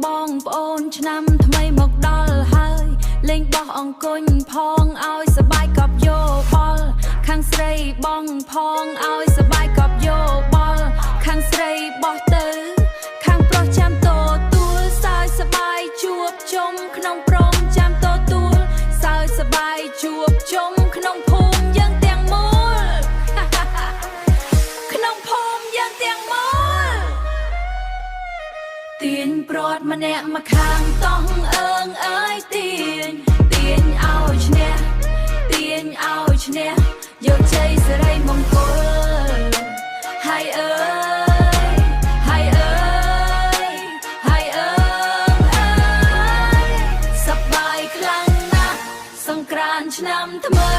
បងប្អូនឆ្នាំថ្មីមកដល់ហើយលេងបោះអង្គុញផងឲ្យសบายកប់យោបល់ខាងស្រីបងផងឲ្យសบายកប់យោបល់ខាងស្រីបោះទៅខាងប្រុសចាំទទួលសើចសบายជួបជុំក្នុងព្រមចាំទទួលសើចសบายជួបជុំក្នុងភូមិយើងទាំងមូលក្នុងភូមិយើងទាំងមូលទៀនព្រាត់ម្នាក់មកខាងតោះអើងអើយទៀនឲ្យឈ្នះទៀនឲ្យឈ្នះយកជ័យសិរីមង្គលហើយអើយហើយអើយហើយអើយសប្បាយខ្លាំងណាស់សង្ក្រាន្តឆ្នាំថ្មី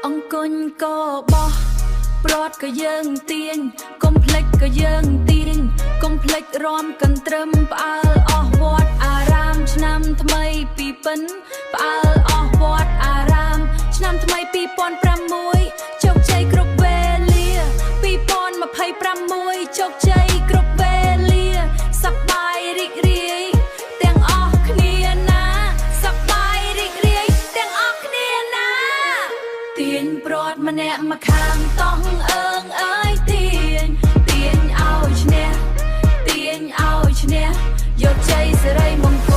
អង្គុញក៏បោះព្រាត់ក៏យើងទៀងកុំភ្លេចក៏យើងទៀងកុំភ្លេចរំកន្ទ្រឹមផ្អើលអស់វត្តអារាមឆ្នាំថ្មីពីពិនផ្អើលអស់វត្តអារាមឆ្នាំថ្មី2006ជោគជ័យគ្រប់វេលា2026ជោគជ័យគ្រប់វេលាសប្បាយរីករាយទាំងអស់គ្នាណាសប្បាយរីករាយទាំងអស់គ្នាណាទៀនព្រាត់ម្នាក់មកខាងតោះអើងអើយទៀនឲ្យឈ្នះទៀនឲ្យឈ្នះយកជ័យសិរីមង្គល